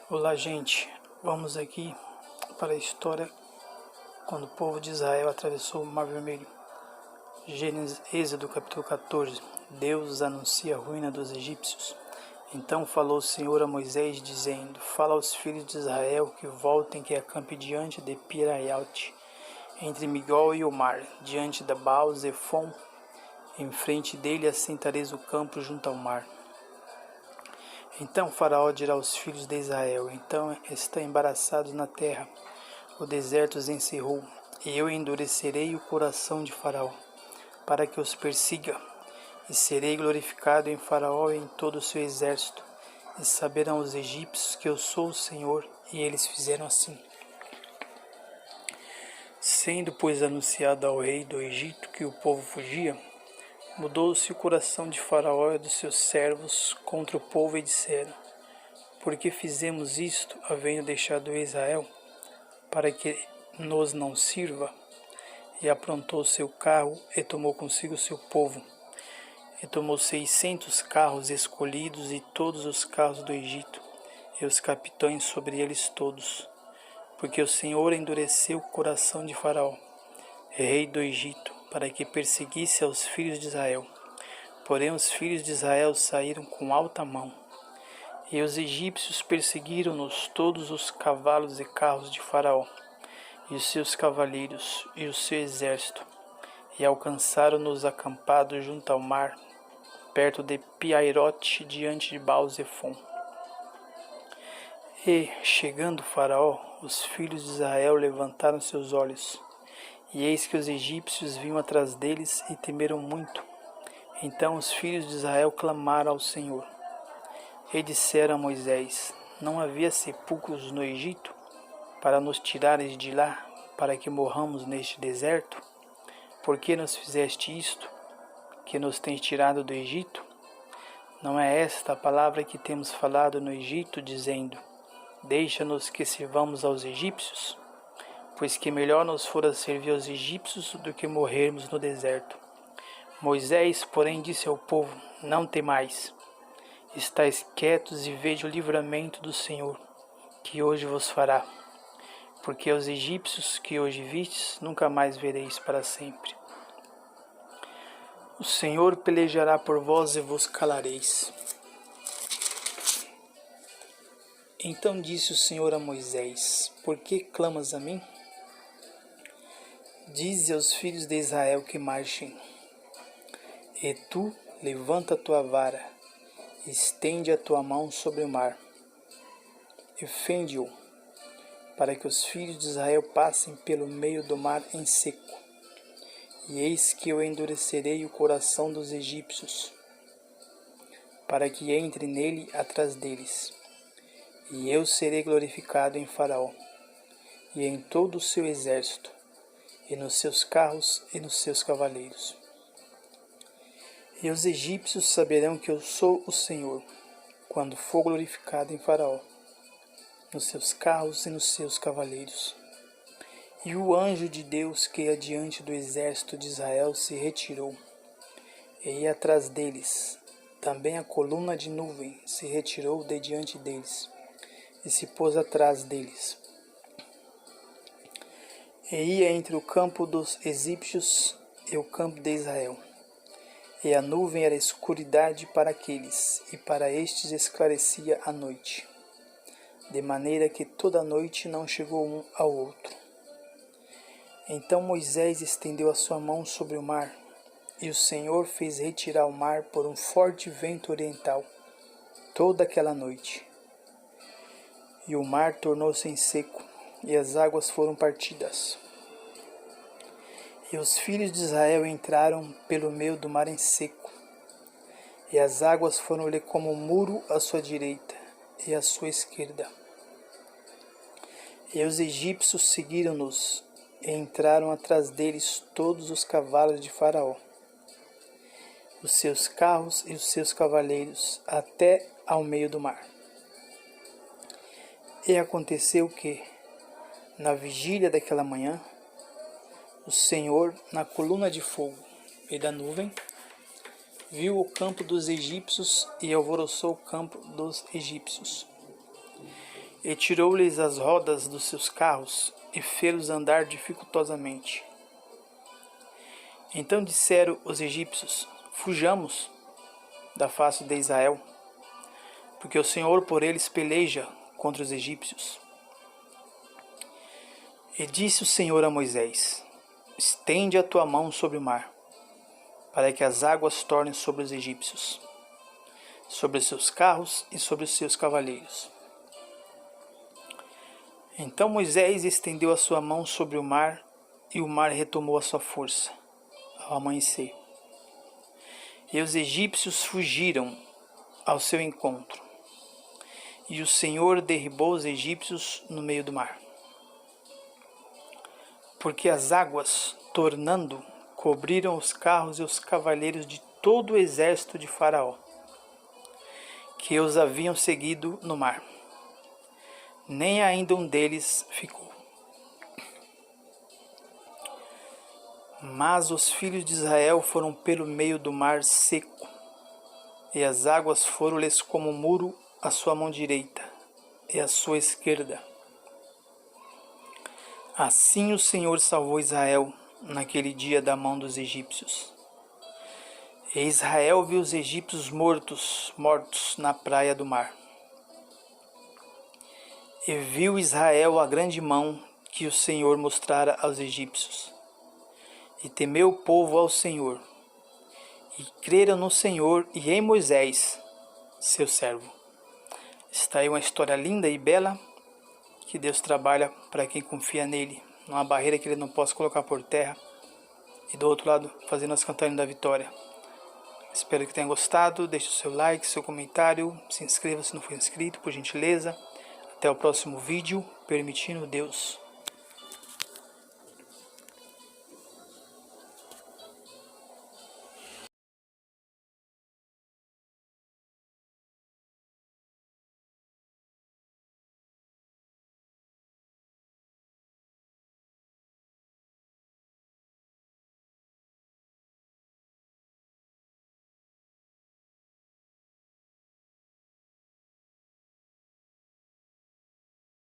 Olá, gente. Vamos aqui para a história quando o povo de Israel atravessou o Mar Vermelho. Gênesis, Êxodo capítulo 14. Deus anuncia a ruína dos egípcios. Então falou o Senhor a Moisés, dizendo: Fala aos filhos de Israel que voltem, que acampe diante de Piraiaute, entre Migol e o mar, diante da Baal-Zefon. Em frente dele assentareis o campo junto ao mar. Então Faraó dirá aos filhos de Israel: Então estão embaraçados na terra, o deserto os encerrou, e eu endurecerei o coração de Faraó, para que os persiga, e serei glorificado em Faraó e em todo o seu exército, e saberão os egípcios que eu sou o Senhor. E eles fizeram assim. Sendo, pois, anunciado ao rei do Egito que o povo fugia, mudou-se o coração de Faraó e dos seus servos contra o povo, e disseram: Por que fizemos isto, havendo deixado Israel, para que nos não sirva? E aprontou seu carro, e tomou consigo seu povo, e tomou 600 carros escolhidos, e todos os carros do Egito, e os capitães sobre eles todos, porque o Senhor endureceu o coração de Faraó, rei do Egito, para que perseguisse aos filhos de Israel. Porém os filhos de Israel saíram com alta mão, e os egípcios perseguiram-nos, todos os cavalos e carros de Faraó, e os seus cavaleiros, e o seu exército, e alcançaram-nos acampados junto ao mar, perto de Piairote, diante de Baal-Zefon. E, chegando Faraó, os filhos de Israel levantaram seus olhos, e eis que os egípcios vinham atrás deles, e temeram muito. Então os filhos de Israel clamaram ao Senhor, e disseram a Moisés: Não havia sepulcros no Egito, para nos tirares de lá, para que morramos neste deserto? Por que nos fizeste isto, que nos tens tirado do Egito? Não é esta a palavra que temos falado no Egito, dizendo: Deixa-nos que sirvamos aos egípcios? Pois que melhor nos fora servir aos egípcios do que morrermos no deserto. Moisés, porém, disse ao povo: Não temais, estais quietos e vede o livramento do Senhor, que hoje vos fará. Porque os egípcios que hoje vistes, nunca mais vereis para sempre. O Senhor pelejará por vós e vos calareis. Então disse o Senhor a Moisés: Por que clamas a mim? Dize aos filhos de Israel que marchem. E tu, levanta a tua vara, estende a tua mão sobre o mar, e fende-o, para que os filhos de Israel passem pelo meio do mar em seco. E eis que eu endurecerei o coração dos egípcios, para que entre nele atrás deles. E eu serei glorificado em Faraó, e em todo o seu exército, e nos seus carros e nos seus cavaleiros. E os egípcios saberão que eu sou o Senhor, quando for glorificado em Faraó, nos seus carros e nos seus cavaleiros. E o anjo de Deus que ia diante do exército de Israel se retirou, e ia atrás deles. Também a coluna de nuvem se retirou de diante deles, e se pôs atrás deles. E ia entre o campo dos egípcios e o campo de Israel. E a nuvem era escuridade para aqueles, e para estes esclarecia a noite, de maneira que toda a noite não chegou um ao outro. Então Moisés estendeu a sua mão sobre o mar, e o Senhor fez retirar o mar por um forte vento oriental, toda aquela noite. E o mar tornou-se em seco, e as águas foram partidas. E os filhos de Israel entraram pelo meio do mar em seco, e as águas foram-lhe como um muro à sua direita e à sua esquerda. E os egípcios seguiram-nos, e entraram atrás deles todos os cavalos de Faraó, os seus carros e os seus cavaleiros, até ao meio do mar. E aconteceu que, na vigília daquela manhã, o Senhor, na coluna de fogo e da nuvem, viu o campo dos egípcios e alvoroçou o campo dos egípcios. e tirou-lhes as rodas dos seus carros e fê-los andar dificultosamente. Então disseram os egípcios: fujamos da face de Israel, porque o Senhor por eles peleja contra os egípcios. E disse o Senhor a Moisés: estende a tua mão sobre o mar, para que as águas tornem sobre os egípcios, sobre os seus carros e sobre os seus cavaleiros. Então Moisés estendeu a sua mão sobre o mar, e o mar retomou a sua força, ao amanhecer. E os egípcios fugiram ao seu encontro, e o Senhor derribou os egípcios no meio do mar. Porque as águas, tornando, cobriram os carros e os cavaleiros de todo o exército de Faraó, que os haviam seguido no mar. Nem ainda um deles ficou. Mas os filhos de Israel foram pelo meio do mar seco, e as águas foram-lhes como um muro à sua mão direita e à sua esquerda. Assim o Senhor salvou Israel naquele dia da mão dos egípcios. E Israel viu os egípcios mortos na praia do mar. E viu Israel a grande mão que o Senhor mostrara aos egípcios. E temeu o povo ao Senhor, e creram no Senhor e em Moisés, seu servo. Está aí uma história linda e bela, que Deus trabalha para quem confia nele, numa barreira que ele não possa colocar por terra, e do outro lado fazendo as cantares da vitória. Espero que tenha gostado, deixe o seu like, seu comentário, se inscreva se não for inscrito, por gentileza. Até o próximo vídeo, permitindo Deus.